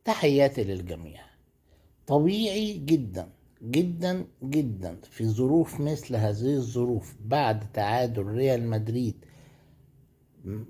تحياتي للجميع. طبيعي جدا جدا جدا في ظروف مثل هذه الظروف بعد تعادل ريال مدريد،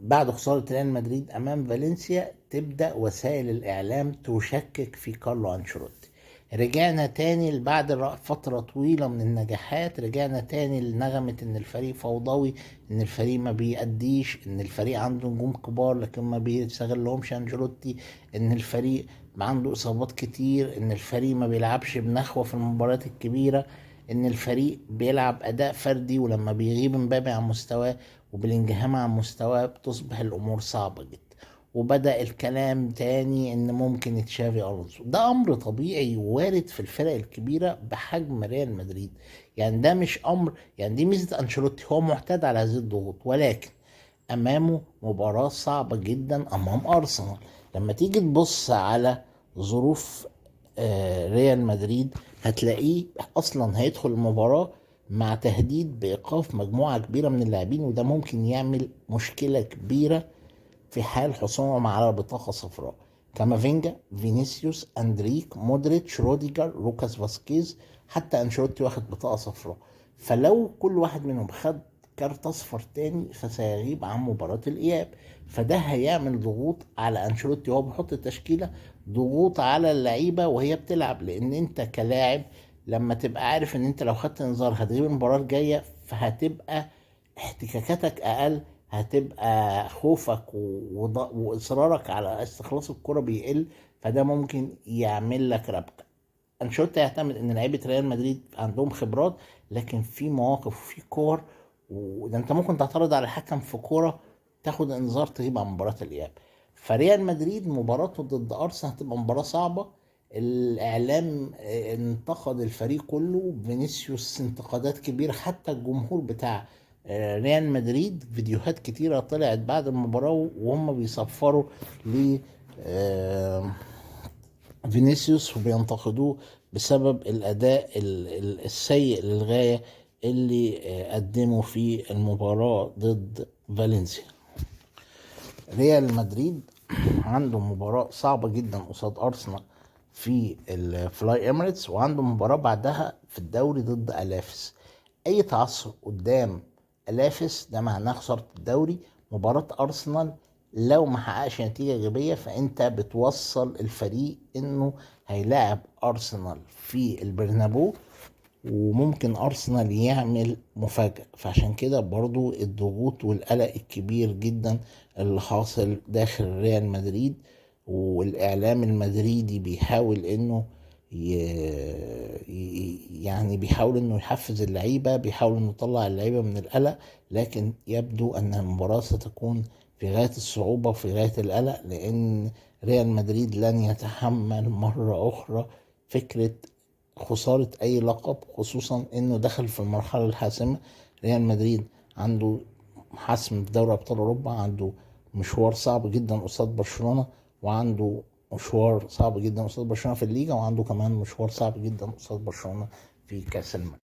بعد خسارة ريال مدريد أمام فالنسيا، تبدأ وسائل الإعلام تشكك في كارلو أنشيلوتي. رجعنا تاني بعد فترة طويلة من النجاحات، رجعنا تاني لنغمة إن الفريق فوضوي، إن الفريق ما بيأديش، إن الفريق عنده نجوم كبار لكن ما بيستغلهمش أنشيلوتي، إن الفريق عنده إصابات كتير، إن الفريق ما بيلعبش بنخوة في المباريات الكبيرة، إن الفريق بيلعب أداء فردي، ولما بيغيب مبابي عن مستواه وبالانجهام عن مستواه بتصبح الامور صعبه جدا. وبدأ الكلام تاني ان ممكن تشافي الونسو. ده امر طبيعي وارد في الفرق الكبيره بحجم ريال مدريد. يعني ده مش امر، يعني دي ميزه انشيلوتي، هو معتاد على هذه الضغوط، ولكن امامه مباراه صعبه جدا امام ارسنال. لما تيجي تبص على ظروف ريال مدريد، هتلاقيه اصلا هيدخل المباراه مع تهديد بايقاف مجموعه كبيره من اللاعبين، وده ممكن يعمل مشكله كبيره في حال حصولهم على بطاقه صفراء. كامافينجا، فينيسيوس، اندريك، مودريتش، روديجر، لوكاس فاسكيز، حتى انشيلوتي واخد بطاقه صفراء. فلو كل واحد منهم خد كارت اصفر تاني فسيغيب عن مباراة الاياب. فده هيعمل ضغوط على انشيلوتي وهو بيحط التشكيلة، ضغوط على اللعيبة وهي بتلعب، لان انت كلاعب لما تبقى عارف ان انت لو خدت انذار هتغيب المباراة الجاية، فهتبقى احتكاكاتك اقل، هتبقى خوفك واصرارك على استخلاص الكرة بيقل، فده ممكن يعمل لك ربكة. انشيلوتي يعتمد ان لعيبه ريال مدريد عندهم خبرات، لكن في مواقف وفي كور، وده انت ممكن تعترض على الحكم في كوره تاخد انذار تغيب عن مباراه الاياب. فريال مدريد مباراته ضد ارسنال هتبقى مباراه صعبه. الاعلام انتقد الفريق كله، فينيسيوس انتقادات كبيره، حتى الجمهور بتاع ريال مدريد فيديوهات كتيره طلعت بعد المباراه وهم بيصفروا ل فينيسيوس وبينتقدوه بسبب الأداء السيء للغاية اللي قدمه في المباراة ضد فالنسيا. ريال مدريد عنده مباراة صعبة جدا قصاد أرسنال في الفلاي إميريتس، وعنده مباراة بعدها في الدوري ضد ألافس. أي تعثر قدام ألافس ده معناه خسارة الدوري. مباراة أرسنال لو ما حققش نتيجة إيجابية فأنت بتوصل الفريق إنه هيلاعب أرسنال في البرنابو، وممكن أرسنال يعمل مفاجأة. فعشان كده برضو الضغوط والقلق الكبير جدا اللي حاصل داخل ريال مدريد، والإعلام المدريدي بيحاول إنه يعني بيحاول إنه يحفز اللعيبة، بيحاول إنه يطلع اللعيبة من القلق، لكن يبدو أن المباراة ستكون في غاية الصعوبة وفي غاية القلق، لأن ريال مدريد لن يتحمل مرة أخرى فكرة خسارة أي لقب، خصوصا إنه دخل في المرحلة الحاسمة. ريال مدريد عنده حسم في دوري أبطال أوروبا، عنده مشوار صعب جدا قصاد برشلونة، وعنده مشوار صعب جدا قصاد برشلونة في الليجا، وعنده كمان مشوار صعب جدا قصاد برشلونة في كأس الملك.